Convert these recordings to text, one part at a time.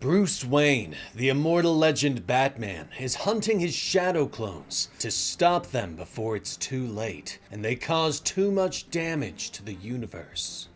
Bruce Wayne, the immortal legend Batman, is hunting his shadow clones to stop them before it's too late and they cause too much damage to the universe.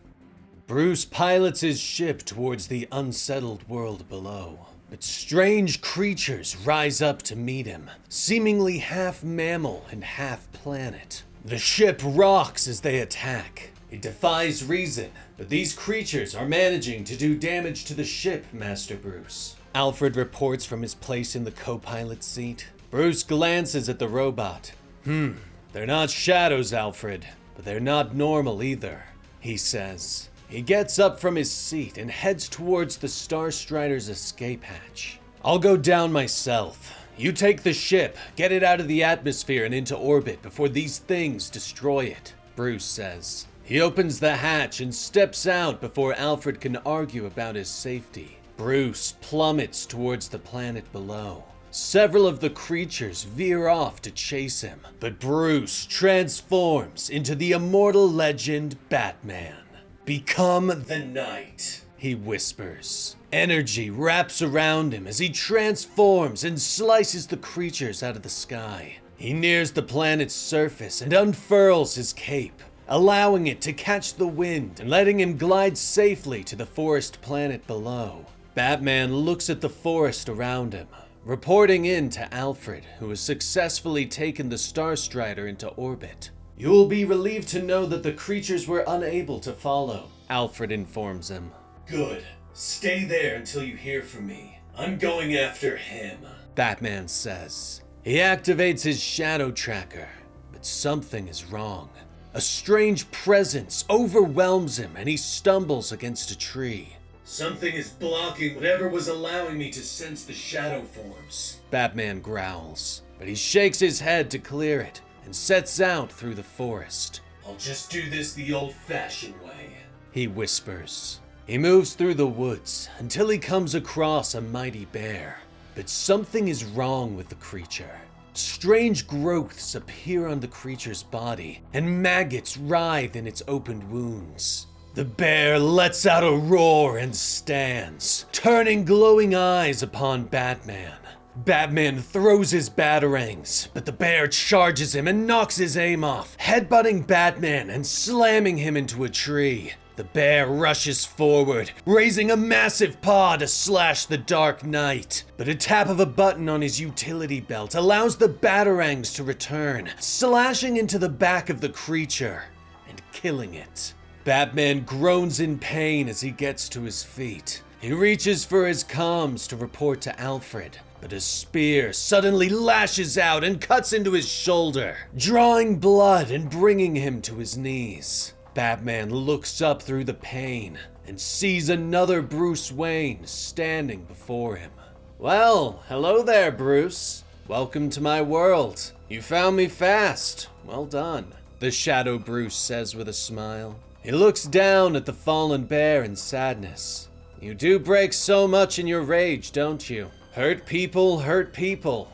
Bruce pilots his ship towards the unsettled world below, but strange creatures rise up to meet him, seemingly half mammal and half planet. The ship rocks as they attack. It defies reason, but these creatures are managing to do damage to the ship, Master Bruce. Alfred reports from his place in the co-pilot's seat. Bruce glances at the robot. They're not shadows, Alfred, but they're not normal either, he says. He gets up from his seat and heads towards the Star Strider's escape hatch. I'll go down myself. You take the ship, get it out of the atmosphere and into orbit before these things destroy it, Bruce says. He opens the hatch and steps out before Alfred can argue about his safety. Bruce plummets towards the planet below. Several of the creatures veer off to chase him, but Bruce transforms into the immortal legend Batman. Become the night, he whispers. Energy wraps around him as he transforms and slices the creatures out of the sky. He nears the planet's surface and unfurls his cape, allowing it to catch the wind and letting him glide safely to the forest planet below. Batman looks at the forest around him, reporting in to Alfred, who has successfully taken the Star Strider into orbit. You will be relieved to know that the creatures were unable to follow, Alfred informs him. Good. Stay there until you hear from me. I'm going after him, Batman says. He activates his shadow tracker, but something is wrong. A strange presence overwhelms him and he stumbles against a tree. Something is blocking whatever was allowing me to sense the shadow forms, Batman growls, but he shakes his head to clear it and sets out through the forest. I'll just do this the old-fashioned way, he whispers. He moves through the woods until he comes across a mighty bear, but something is wrong with the creature. Strange growths appear on the creature's body, and maggots writhe in its opened wounds. The bear lets out a roar and stands, turning glowing eyes upon Batman. Batman throws his batarangs, but the bear charges him and knocks his aim off, headbutting Batman and slamming him into a tree. The bear rushes forward, raising a massive paw to slash the Dark Knight. But a tap of a button on his utility belt allows the batarangs to return, slashing into the back of the creature and killing it. Batman groans in pain as he gets to his feet. He reaches for his comms to report to Alfred, but a spear suddenly lashes out and cuts into his shoulder, drawing blood and bringing him to his knees. Batman looks up through the pain and sees another Bruce Wayne standing before him. Well, hello there, Bruce. Welcome to my world. You found me fast. Well done, the Shadow Bruce says with a smile. He looks down at the fallen bear in sadness. You do break so much in your rage, don't you? Hurt people,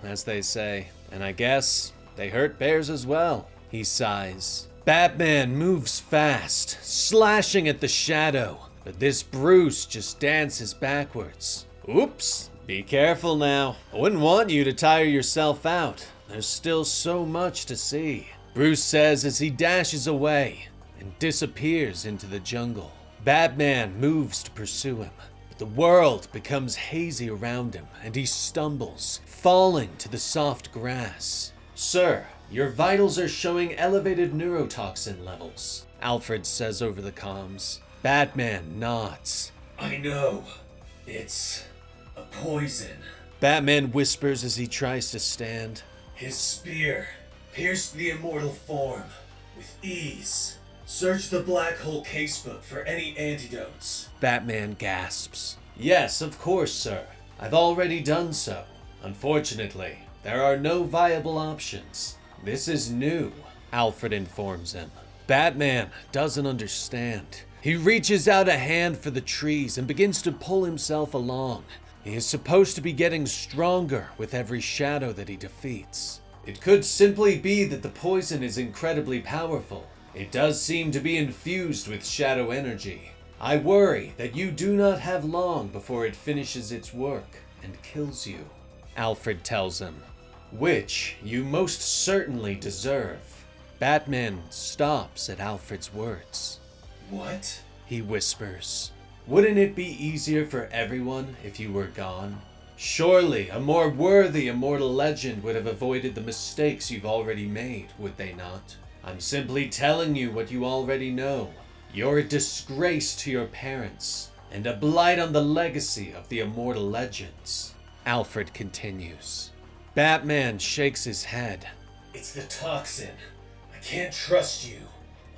as they say. And I guess they hurt bears as well, he sighs. Batman moves fast, slashing at the shadow, but this Bruce just dances backwards. Oops, be careful now. I wouldn't want you to tire yourself out. There's still so much to see, Bruce says as he dashes away and disappears into the jungle. Batman moves to pursue him, but the world becomes hazy around him and he stumbles, falling to the soft grass. Sir, your vitals are showing elevated neurotoxin levels, Alfred says over the comms. Batman nods. I know. It's a poison, Batman whispers as he tries to stand. His spear pierced the immortal form with ease. Search the black hole casebook for any antidotes, Batman gasps. Yes, of course, sir. I've already done so. Unfortunately, there are no viable options. This is new, Alfred informs him. Batman doesn't understand. He reaches out a hand for the trees and begins to pull himself along. He is supposed to be getting stronger with every shadow that he defeats. It could simply be that the poison is incredibly powerful. It does seem to be infused with shadow energy. I worry that you do not have long before it finishes its work and kills you, Alfred tells him. Which you most certainly deserve. Batman stops at Alfred's words. What? He whispers. Wouldn't it be easier for everyone if you were gone? Surely a more worthy immortal legend would have avoided the mistakes you've already made, would they not? I'm simply telling you what you already know. You're a disgrace to your parents, and a blight on the legacy of the immortal legends. Alfred continues. Batman shakes his head. It's the toxin. I can't trust you.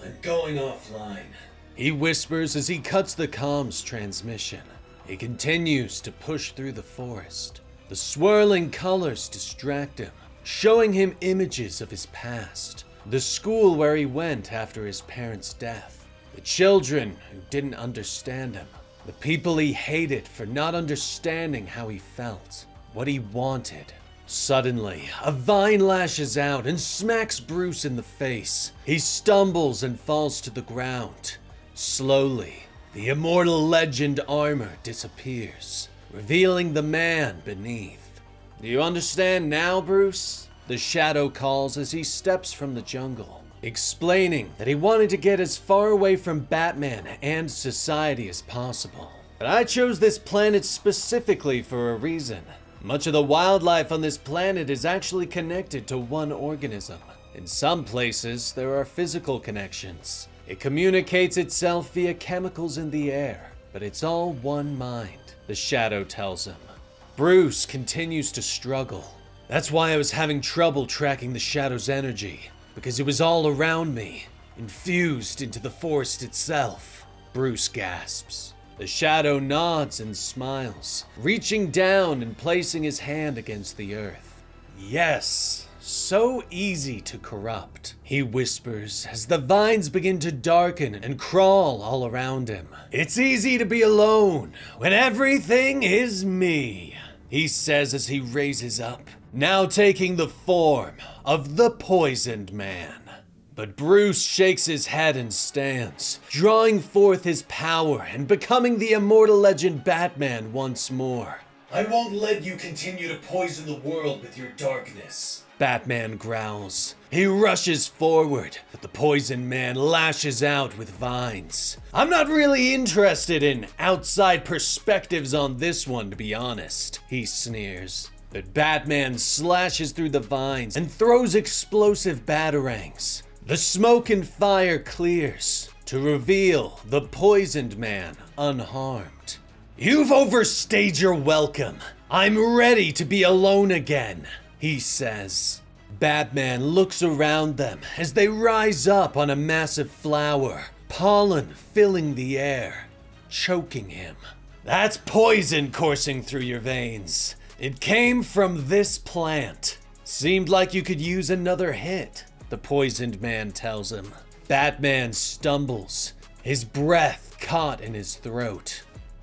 I'm going offline. He whispers as he cuts the comms transmission. He continues to push through the forest. The swirling colors distract him, showing him images of his past. The school where he went after his parents' death. The children who didn't understand him. The people he hated for not understanding how he felt, what he wanted. Suddenly, a vine lashes out and smacks Bruce in the face. He stumbles and falls to the ground. Slowly, the immortal legend armor disappears, revealing the man beneath. Do you understand now, Bruce? The Shadow calls as he steps from the jungle, explaining that he wanted to get as far away from Batman and society as possible. But I chose this planet specifically for a reason. Much of the wildlife on this planet is actually connected to one organism. In some places, there are physical connections. It communicates itself via chemicals in the air, but it's all one mind, the Shadow tells him. Bruce continues to struggle. That's why I was having trouble tracking the Shadow's energy, because it was all around me, infused into the forest itself. Bruce gasps. The Shadow nods and smiles, reaching down and placing his hand against the earth. Yes, so easy to corrupt, he whispers as the vines begin to darken and crawl all around him. It's easy to be alone when everything is me, he says as he raises up, now taking the form of the Poisoned Man. But Bruce shakes his head and stands, drawing forth his power and becoming the immortal legend Batman once more. I won't let you continue to poison the world with your darkness, Batman growls. He rushes forward, but the Poisoned Man lashes out with vines. I'm not really interested in outside perspectives on this one, to be honest, he sneers. But Batman slashes through the vines and throws explosive batarangs. The smoke and fire clears to reveal the Poisoned Man unharmed. You've overstayed your welcome. I'm ready to be alone again, he says. Batman looks around them as they rise up on a massive flower, pollen filling the air, choking him. That's poison coursing through your veins. It came from this plant. Seemed like you could use another hit, the Poisoned Man tells him. Batman stumbles, his breath caught in his throat.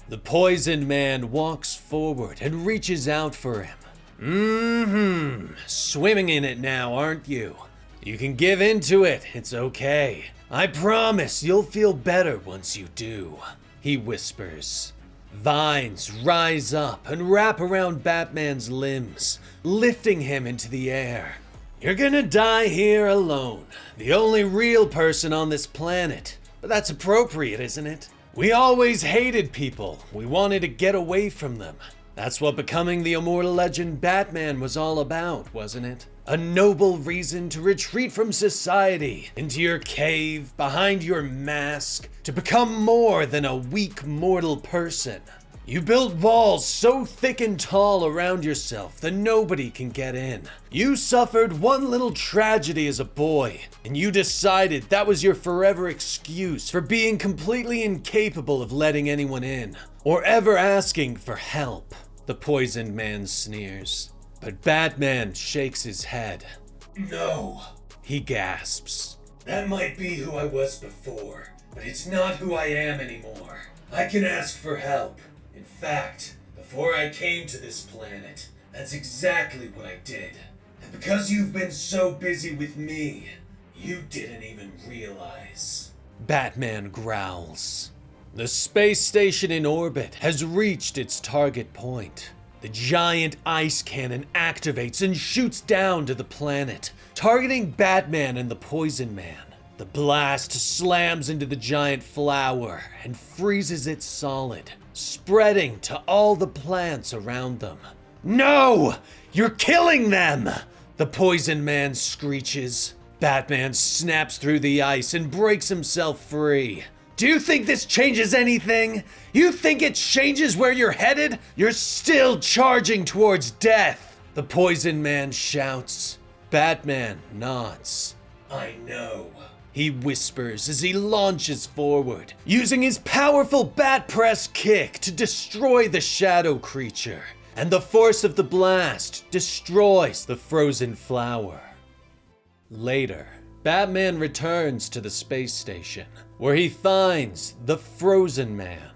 The Poisoned Man walks forward and reaches out for him. Swimming in it now, aren't you? You can give into it, it's okay. I promise you'll feel better once you do, he whispers. Vines rise up and wrap around Batman's limbs, lifting him into the air. You're gonna die here alone, the only real person on this planet. But that's appropriate, isn't it? We always hated people. We wanted to get away from them. That's what becoming the immortal legend Batman was all about, wasn't it? A noble reason to retreat from society, into your cave, behind your mask, to become more than a weak mortal person. You built walls so thick and tall around yourself that nobody can get in. You suffered one little tragedy as a boy, and you decided that was your forever excuse for being completely incapable of letting anyone in, or ever asking for help, the Poisoned Man sneers. But Batman shakes his head. No, he gasps. That might be who I was before, but it's not who I am anymore. I can ask for help. In fact, before I came to this planet, that's exactly what I did. And because you've been so busy with me, you didn't even realize. Batman growls. The space station in orbit has reached its target point. The giant ice cannon activates and shoots down to the planet, targeting Batman and the Poison Man. The blast slams into the giant flower and freezes it solid, spreading to all the plants around them. "No! You're killing them!" the Poison Man screeches. Batman snaps through the ice and breaks himself free. "Do you think this changes anything? You think it changes where you're headed? You're still charging towards death!" the Poison Man shouts. Batman nods. "I know," he whispers as he launches forward, using his powerful bat press kick to destroy the shadow creature. And the force of the blast destroys the frozen flower. Later, Batman returns to the space station, where he finds the Frozen Man.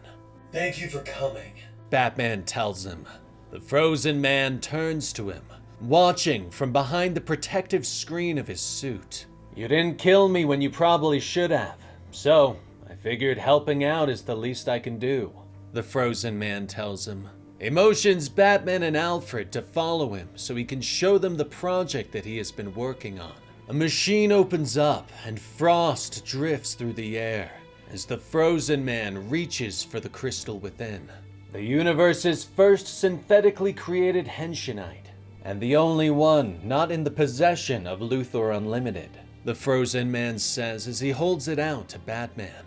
"Thank you for coming," Batman tells him. The Frozen Man turns to him, watching from behind the protective screen of his suit. "You didn't kill me when you probably should have, so I figured helping out is the least I can do," the Frozen Man tells him. He motions Batman and Alfred to follow him so he can show them the project that he has been working on. A machine opens up and frost drifts through the air as the Frozen Man reaches for the crystal within. The universe's first synthetically created Henshinite, and the only one not in the possession of Luthor Unlimited, the Frozen Man says as he holds it out to Batman.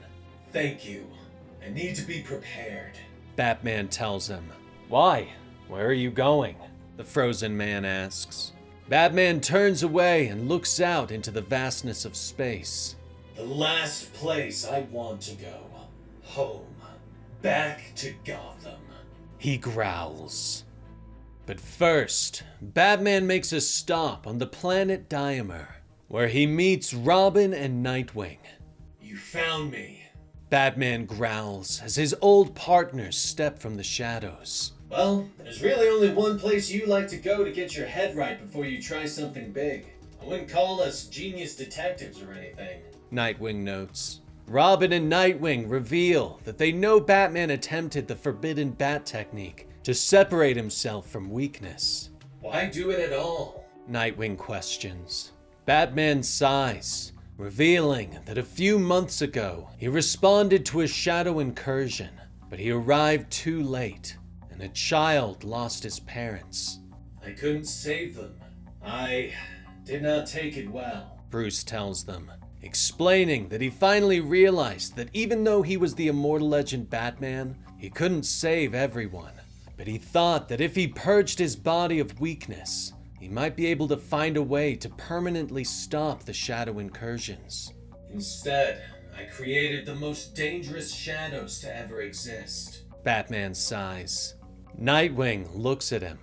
"Thank you. I need to be prepared," Batman tells him. "Why? Where are you going?" the Frozen Man asks. Batman turns away and looks out into the vastness of space. "The last place I want to go. Home. Back to Gotham," he growls. But first, Batman makes a stop on the planet Diemer, where he meets Robin and Nightwing. "You found me," Batman growls as his old partners step from the shadows. "Well, there's really only one place you like to go to get your head right before you try something big. I wouldn't call us genius detectives or anything," Nightwing notes. Robin and Nightwing reveal that they know Batman attempted the forbidden bat technique to separate himself from weakness. "Why do it at all?" Nightwing questions. Batman sighs, revealing that a few months ago he responded to a shadow incursion, but he arrived too late, and a child lost his parents. "I couldn't save them. I did not take it well," Bruce tells them, explaining that he finally realized that even though he was the immortal legend Batman, he couldn't save everyone. But he thought that if he purged his body of weakness, he might be able to find a way to permanently stop the shadow incursions. "Instead, I created the most dangerous shadows to ever exist," Batman sighs. Nightwing looks at him.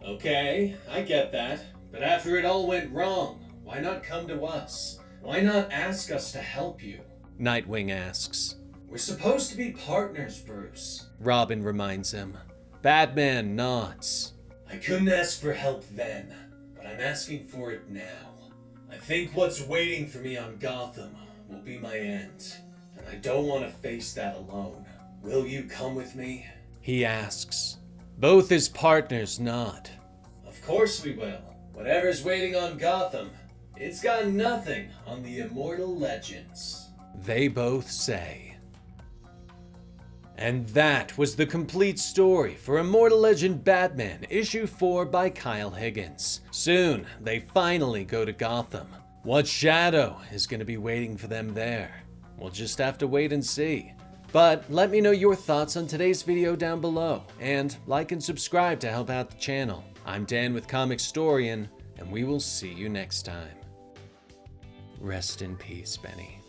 "Okay, I get that. But after it all went wrong, why not come to us? Why not ask us to help you?" Nightwing asks. "We're supposed to be partners, Bruce," Robin reminds him. Batman nods. "I couldn't ask for help then, but I'm asking for it now. I think what's waiting for me on Gotham will be my end, and I don't want to face that alone. Will you come with me?" he asks. Both his partners nod. "Of course we will. Whatever's waiting on Gotham, it's got nothing on the immortal legends," they both say. And that was the complete story for Immortal Legend Batman issue 4 by Kyle Higgins. Soon, they finally go to Gotham. What shadow is going to be waiting for them there? We'll just have to wait and see. But let me know your thoughts on today's video down below, and like and subscribe to help out the channel. I'm Dan with Comicstorian, and we will see you next time. Rest in peace, Benny.